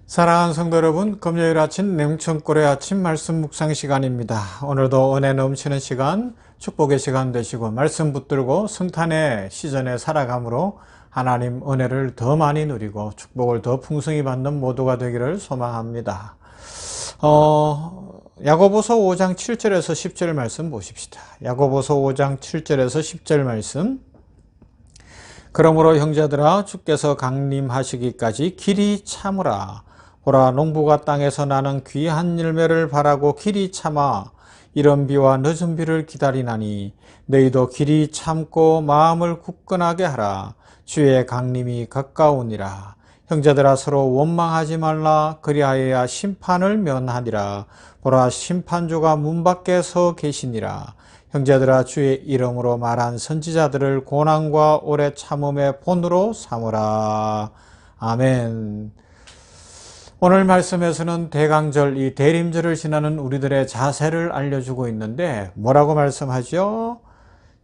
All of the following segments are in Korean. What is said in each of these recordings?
사랑하는 성도 여러분, 금요일 아침 냉천골의 아침 말씀 묵상 시간입니다. 오늘도 은혜 넘치는 시간, 축복의 시간 되시고 말씀 붙들고 성탄의 시즌에 살아감으로 하나님 은혜를 더 많이 누리고 축복을 더 풍성히 받는 모두가 되기를 소망합니다. 야고보서 5장 7절에서 10절 말씀 보십시다. 야고보서 5장 7절에서 10절 말씀. 그러므로 형제들아, 주께서 강림하시기까지 길이 참으라. 보라, 농부가 땅에서 나는 귀한 열매를 바라고 길이 참아 이른 비와 늦은 비를 기다리나니 너희도 길이 참고 마음을 굳건하게 하라. 주의 강림이 가까우니라. 형제들아, 서로 원망하지 말라. 그리하여야 심판을 면하리라. 보라, 심판주가 문 밖에 서 계시니라. 형제들아, 주의 이름으로 말한 선지자들을 고난과 오래 참음의 본으로 삼으라. 아멘. 오늘 말씀에서는 대강절, 이 대림절을 지나는 우리들의 자세를 알려주고 있는데 뭐라고 말씀하죠?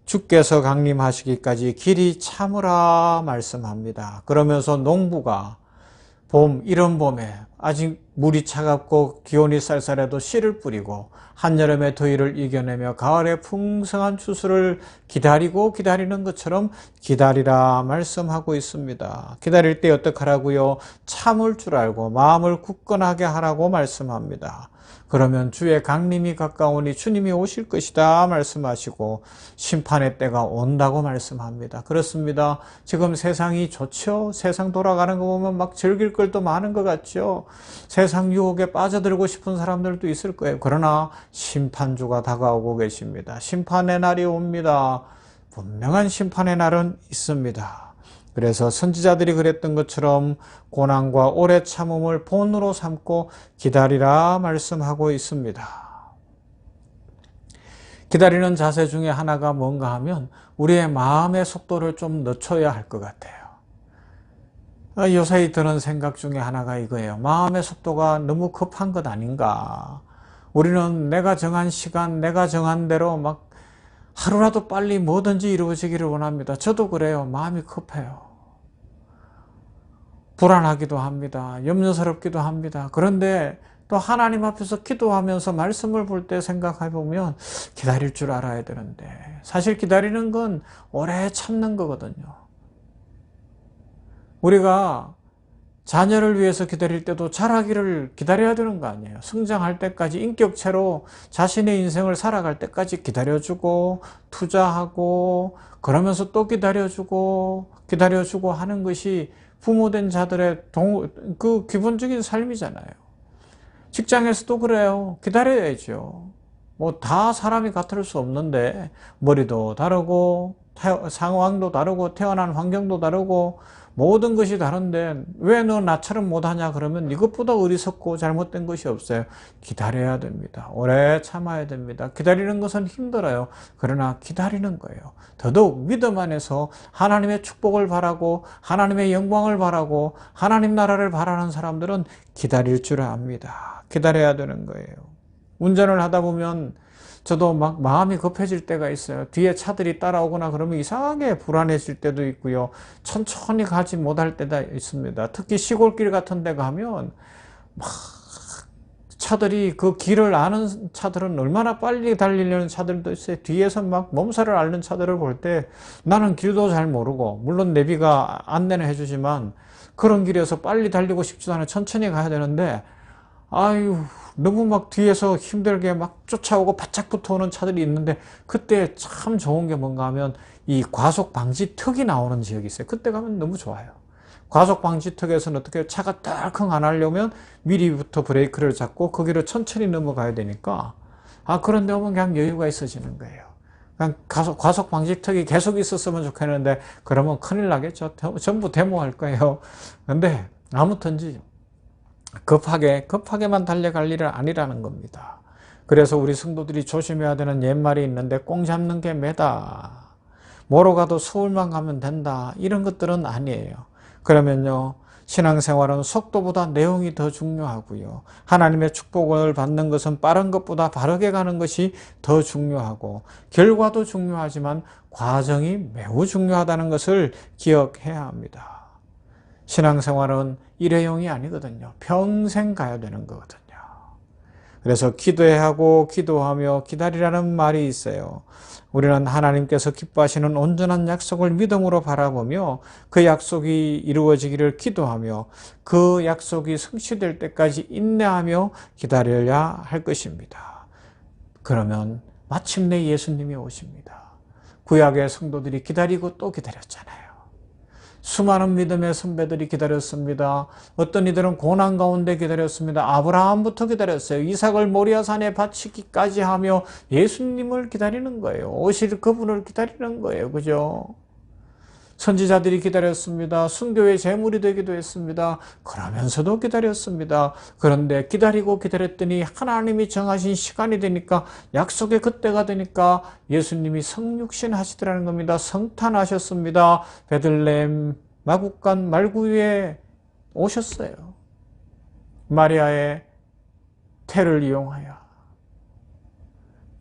주께서 강림하시기까지 길이 참으라 말씀합니다. 그러면서 농부가 이른 봄에 아직 물이 차갑고 기온이 쌀쌀해도 씨를 뿌리고 한여름의 더위를 이겨내며 가을의 풍성한 추수를 기다리는 것처럼 기다리라 말씀하고 있습니다. 기다릴 때 어떡하라고요? 참을 줄 알고 마음을 굳건하게 하라고 말씀합니다. 그러면 주의 강림이 가까우니 주님이 오실 것이다 말씀하시고 심판의 때가 온다고 말씀합니다. 그렇습니다. 지금 세상이 좋죠? 세상 돌아가는 거 보면 막 즐길 것도 많은 것 같죠? 세상 유혹에 빠져들고 싶은 사람들도 있을 거예요. 그러나 심판주가 다가오고 계십니다. 심판의 날이 옵니다. 분명한 심판의 날은 있습니다. 그래서 선지자들이 그랬던 것처럼 고난과 오래 참음을 본으로 삼고 기다리라 말씀하고 있습니다. 기다리는 자세 중에 하나가 뭔가 하면 우리의 마음의 속도를 좀 늦춰야 할 것 같아요. 요새 드는 생각 중에 하나가 이거예요. 마음의 속도가 너무 급한 것 아닌가. 우리는 내가 정한 시간, 내가 정한 대로 막 하루라도 빨리 뭐든지 이루어지기를 원합니다. 저도 그래요. 마음이 급해요. 불안하기도 합니다. 염려스럽기도 합니다. 그런데 또 하나님 앞에서 기도하면서 말씀을 볼 때 생각해 보면 기다릴 줄 알아야 되는데 사실 기다리는 건 오래 참는 거거든요. 우리가 자녀를 위해서 기다릴 때도 자라기를 기다려야 되는 거 아니에요. 성장할 때까지 인격체로 자신의 인생을 살아갈 때까지 기다려주고 투자하고 그러면서 또 기다려주고 하는 것이 부모된 자들의 그 기본적인 삶이잖아요. 직장에서도 그래요. 기다려야죠. 뭐 다 사람이 같을 수 없는데 머리도 다르고 상황도 다르고 태어난 환경도 다르고 모든 것이 다른데 왜 너 나처럼 못하냐 그러면 이것보다 어리석고 잘못된 것이 없어요. 기다려야 됩니다. 오래 참아야 됩니다. 기다리는 것은 힘들어요. 그러나 기다리는 거예요. 더더욱 믿음 안에서 하나님의 축복을 바라고 하나님의 영광을 바라고 하나님 나라를 바라는 사람들은 기다릴 줄 압니다. 기다려야 되는 거예요. 운전을 하다 보면 저도 막 마음이 급해질 때가 있어요. 뒤에 차들이 따라오거나 그러면 이상하게 불안해질 때도 있고요. 천천히 가지 못할 때가 있습니다. 특히 시골길 같은 데 가면 막 차들이 그 길을 아는 차들은 얼마나 빨리 달리려는 차들도 있어요. 뒤에서 막 몸살을 앓는 차들을 볼 때 나는 길도 잘 모르고 물론 내비가 안내는 해주지만 그런 길에서 빨리 달리고 싶지도 않아요. 천천히 가야 되는데 아유 너무 막 뒤에서 힘들게 막 쫓아오고 바짝 붙어오는 차들이 있는데 그때 참 좋은 게 뭔가 하면 이 과속 방지 턱이 나오는 지역이 있어요. 그때 가면 너무 좋아요. 과속 방지 턱에서는 어떻게 차가 덜컹 안 하려면 미리부터 브레이크를 잡고 거기를 천천히 넘어가야 되니까 그런데 오면 그냥 여유가 있어지는 거예요. 그냥 과속 방지 턱이 계속 있었으면 좋겠는데 그러면 큰일 나겠죠. 전부 데모할 거예요. 근데 아무튼지 급하게만 달려갈 일은 아니라는 겁니다. 그래서 우리 성도들이 조심해야 되는 옛말이 있는데 꽁 잡는 게 매다. 뭐로 가도 서울만 가면 된다. 이런 것들은 아니에요. 그러면요, 신앙생활은 속도보다 내용이 더 중요하고요. 하나님의 축복을 받는 것은 빠른 것보다 바르게 가는 것이 더 중요하고 결과도 중요하지만 과정이 매우 중요하다는 것을 기억해야 합니다. 신앙생활은 일회용이 아니거든요. 평생 가야 되는 거거든요. 그래서 기도해야 하고 기도하며 기다리라는 말이 있어요. 우리는 하나님께서 기뻐하시는 온전한 약속을 믿음으로 바라보며 그 약속이 이루어지기를 기도하며 그 약속이 성취될 때까지 인내하며 기다려야 할 것입니다. 그러면 마침내 예수님이 오십니다. 구약의 성도들이 기다리고 또 기다렸잖아요. 수많은 믿음의 선배들이 기다렸습니다. 어떤 이들은 고난 가운데 기다렸습니다. 아브라함부터 기다렸어요. 이삭을 모리아산에 바치기까지 하며 예수님을 기다리는 거예요. 오실 그분을 기다리는 거예요. 그죠? 선지자들이 기다렸습니다. 순교의 제물이 되기도 했습니다. 그러면서도 기다렸습니다. 그런데 기다리고 기다렸더니 하나님이 정하신 시간이 되니까, 약속의 그때가 되니까 예수님이 성육신 하시더라는 겁니다. 성탄하셨습니다. 베들레헴 마국간 말구유에 오셨어요. 마리아의 태를 이용하여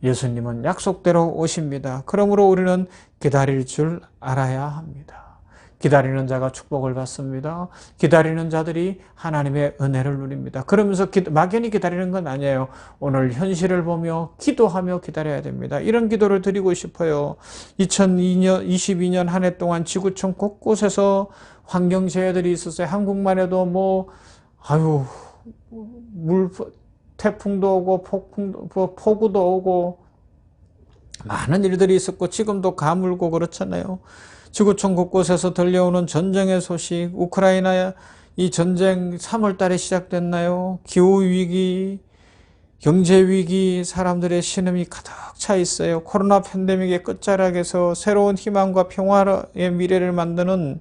예수님은 약속대로 오십니다. 그러므로 우리는 기다릴 줄 알아야 합니다. 기다리는 자가 축복을 받습니다. 기다리는 자들이 하나님의 은혜를 누립니다. 그러면서 막연히 기다리는 건 아니에요. 오늘 현실을 보며 기도하며 기다려야 됩니다. 이런 기도를 드리고 싶어요. 2022년 한 해 동안 지구촌 곳곳에서 환경재해들이 있었어요. 한국만 해도 태풍도 오고 폭우도 오고 많은 일들이 있었고 지금도 가물고 그렇잖아요. 지구촌 곳곳에서 들려오는 전쟁의 소식, 우크라이나 이 전쟁 3월 달에 시작됐나요? 기후위기, 경제위기, 사람들의 신음이 가득 차 있어요. 코로나 팬데믹의 끝자락에서 새로운 희망과 평화의 미래를 만드는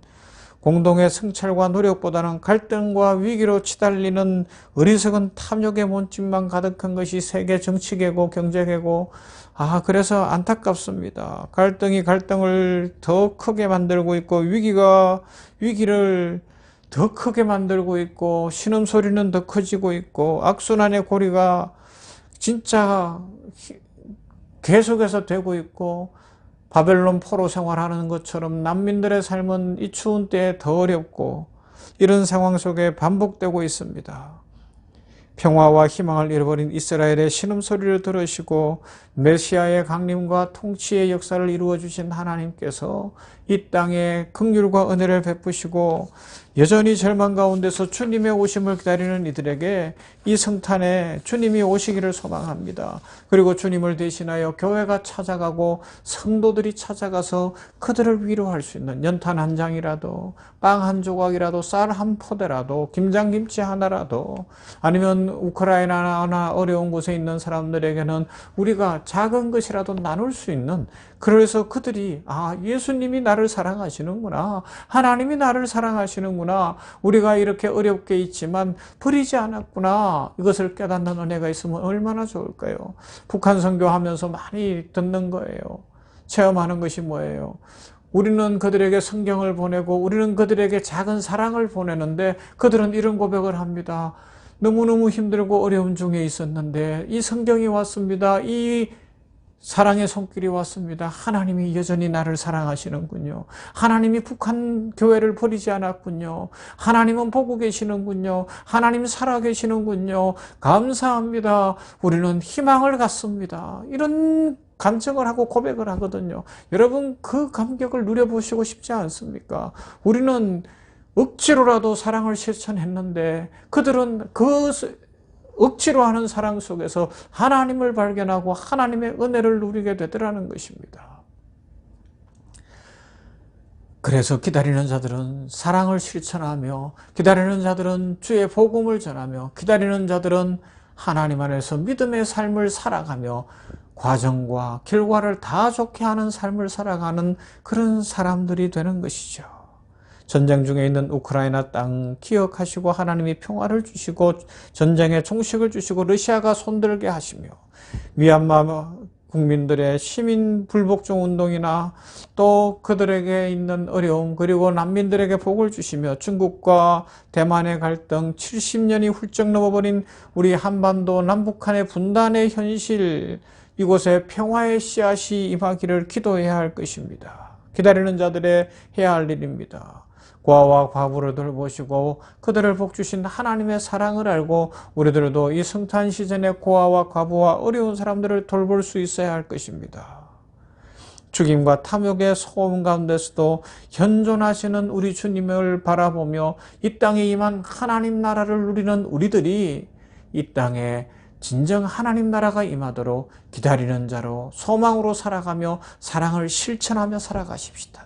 공동의 성찰과 노력보다는 갈등과 위기로 치달리는 어리석은 탐욕의 몸집만 가득한 것이 세계 정치계고 경제계고, 그래서 안타깝습니다. 갈등이 갈등을 더 크게 만들고 있고, 위기가 위기를 더 크게 만들고 있고, 신음소리는 더 커지고 있고, 악순환의 고리가 진짜 계속해서 되고 있고, 바벨론 포로 생활하는 것처럼 난민들의 삶은 이 추운 때에 더 어렵고, 이런 상황 속에 반복되고 있습니다. 평화와 희망을 잃어버린 이스라엘의 신음소리를 들으시고 메시아의 강림과 통치의 역사를 이루어주신 하나님께서 이 땅에 긍휼과 은혜를 베푸시고 여전히 절망 가운데서 주님의 오심을 기다리는 이들에게 이 성탄에 주님이 오시기를 소망합니다. 그리고 주님을 대신하여 교회가 찾아가고 성도들이 찾아가서 그들을 위로할 수 있는 연탄 한 장이라도, 빵 한 조각이라도, 쌀 한 포대라도, 김장김치 하나라도, 아니면 우크라이나나 어려운 곳에 있는 사람들에게는 우리가 작은 것이라도 나눌 수 있는, 그래서 그들이 예수님이 나를 사랑하시는구나, 하나님이 나를 사랑하시는구나, 우리가 이렇게 어렵게 있지만 버리지 않았구나, 이것을 깨닫는 은혜가 있으면 얼마나 좋을까요? 북한 선교하면서 많이 듣는 거예요. 체험하는 것이 뭐예요? 우리는 그들에게 성경을 보내고 우리는 그들에게 작은 사랑을 보내는데 그들은 이런 고백을 합니다. 너무너무 힘들고 어려움 중에 있었는데 이 성경이 왔습니다. 이 사랑의 손길이 왔습니다. 하나님이 여전히 나를 사랑하시는군요. 하나님이 북한 교회를 버리지 않았군요. 하나님은 보고 계시는군요. 하나님 살아계시는군요. 감사합니다. 우리는 희망을 갖습니다. 이런 간증을 하고 고백을 하거든요. 여러분, 그 감격을 누려보시고 싶지 않습니까? 우리는 억지로라도 사랑을 실천했는데 그들은 그 억지로 하는 사랑 속에서 하나님을 발견하고 하나님의 은혜를 누리게 되더라는 것입니다. 그래서 기다리는 자들은 사랑을 실천하며, 기다리는 자들은 주의 복음을 전하며, 기다리는 자들은 하나님 안에서 믿음의 삶을 살아가며 과정과 결과를 다 좋게 하는 삶을 살아가는 그런 사람들이 되는 것이죠. 전쟁 중에 있는 우크라이나 땅 기억하시고 하나님이 평화를 주시고 전쟁에 종식을 주시고 러시아가 손들게 하시며 미얀마 국민들의 시민 불복종 운동이나 또 그들에게 있는 어려움, 그리고 난민들에게 복을 주시며 중국과 대만의 갈등, 70년이 훌쩍 넘어버린 우리 한반도 남북한의 분단의 현실, 이곳에 평화의 씨앗이 임하기를 기도해야 할 것입니다. 기다리는 자들의 해야 할 일입니다. 고아와 과부를 돌보시고 그들을 복주신 하나님의 사랑을 알고 우리들도 이 성탄 시즌에 고아와 과부와 어려운 사람들을 돌볼 수 있어야 할 것입니다. 죽임과 탐욕의 소음 가운데서도 현존하시는 우리 주님을 바라보며 이 땅에 임한 하나님 나라를 누리는 우리들이 이 땅에 진정 하나님 나라가 임하도록 기다리는 자로 소망으로 살아가며 사랑을 실천하며 살아가십시다.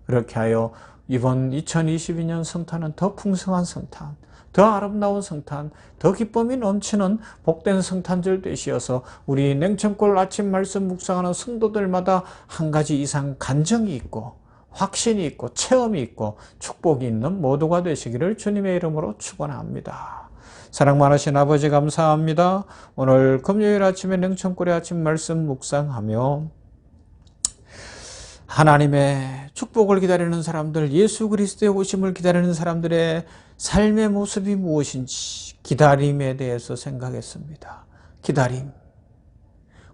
그렇게 하여 이번 2022년 성탄은 더 풍성한 성탄, 더 아름다운 성탄, 더 기쁨이 넘치는 복된 성탄절 되시어서 우리 냉천골 아침 말씀 묵상하는 성도들마다 한 가지 이상 간정이 있고 확신이 있고 체험이 있고 축복이 있는 모두가 되시기를 주님의 이름으로 축원합니다. 사랑 많으신 아버지 감사합니다. 오늘 금요일 아침에 냉천골의 아침 말씀 묵상하며 하나님의 축복을 기다리는 사람들, 예수 그리스도의 오심을 기다리는 사람들의 삶의 모습이 무엇인지 기다림에 대해서 생각했습니다. 기다림.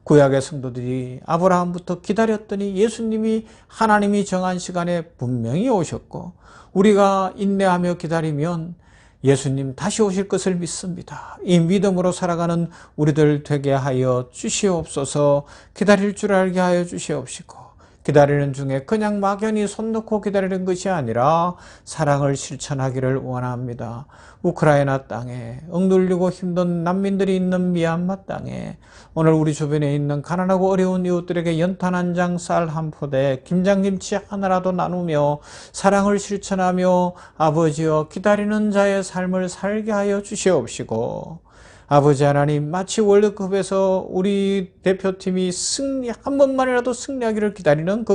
구약의 성도들이 아브라함부터 기다렸더니 예수님이 하나님이 정한 시간에 분명히 오셨고 우리가 인내하며 기다리면 예수님 다시 오실 것을 믿습니다. 이 믿음으로 살아가는 우리들 되게 하여 주시옵소서. 기다릴 줄 알게 하여 주시옵시고 기다리는 중에 그냥 막연히 손 놓고 기다리는 것이 아니라 사랑을 실천하기를 원합니다. 우크라이나 땅에 억눌리고 힘든 난민들이 있는 미얀마 땅에 오늘 우리 주변에 있는 가난하고 어려운 이웃들에게 연탄 한 장, 쌀 한 포대, 김장김치 하나라도 나누며 사랑을 실천하며 아버지여 기다리는 자의 삶을 살게 하여 주시옵시고 아버지 하나님 마치 월드컵에서 우리 대표팀이 한 번만이라도 승리하기를 기다리는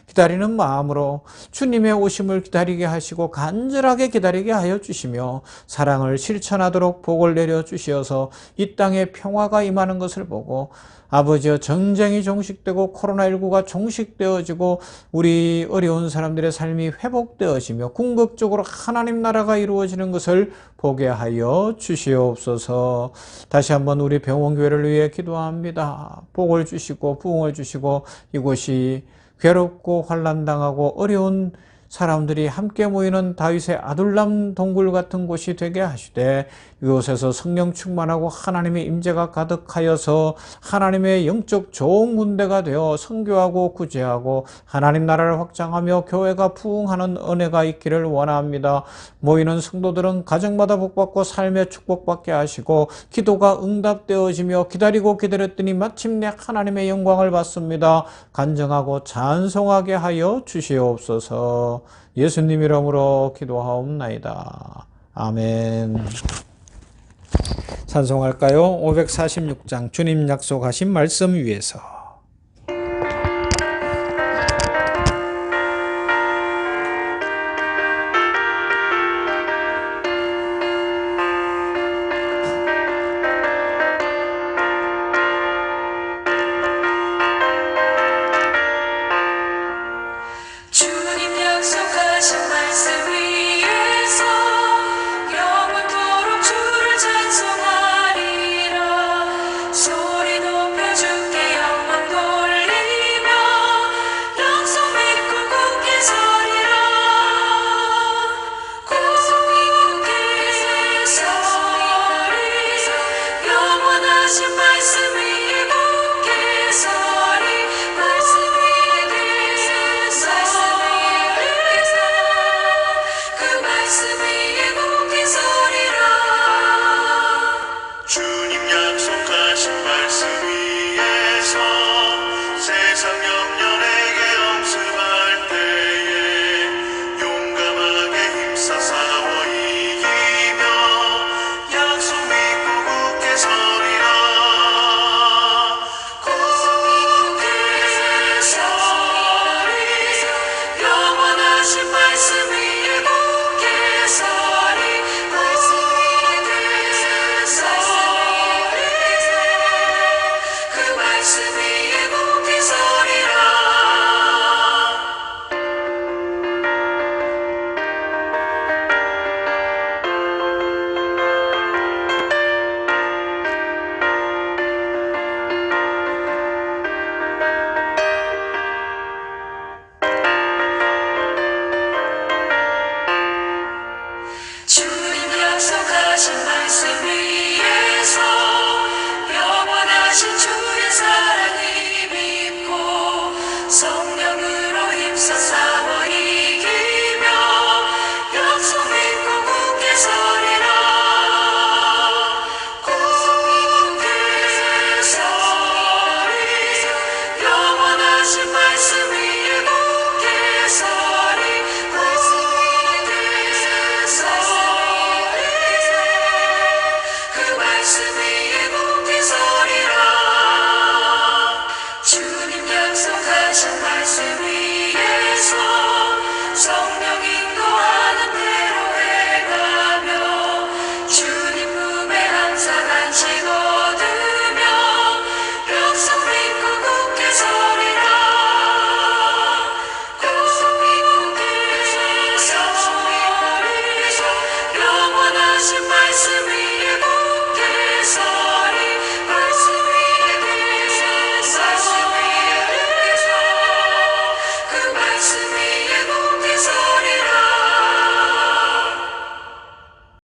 기다리는 마음으로 주님의 오심을 기다리게 하시고 간절하게 기다리게 하여 주시며 사랑을 실천하도록 복을 내려 주시어서 이 땅에 평화가 임하는 것을 보고 아버지여 전쟁이 종식되고 코로나19가 종식되어지고 우리 어려운 사람들의 삶이 회복되어지며 궁극적으로 하나님 나라가 이루어지는 것을 보게 하여 주시옵소서. 다시 한번 우리 병원교회를 위해 기도합니다. 복을 주시고 부흥을 주시고 이곳이 괴롭고 환난당하고 어려운 사람들이 함께 모이는 다윗의 아둘람 동굴 같은 곳이 되게 하시되 이곳에서 성령 충만하고 하나님의 임재가 가득하여서 하나님의 영적 좋은 군대가 되어 선교하고 구제하고 하나님 나라를 확장하며 교회가 부흥하는 은혜가 있기를 원합니다. 모이는 성도들은 가정마다 복받고 삶의 축복받게 하시고 기도가 응답되어지며 기다리고 기다렸더니 마침내 하나님의 영광을 받습니다. 간증하고 찬송하게 하여 주시옵소서. 예수님 이름으로 기도하옵나이다. 아멘. 찬송할까요? 546장 주님 약속하신 말씀 위에서. 소리 높여 주께 영광 to me.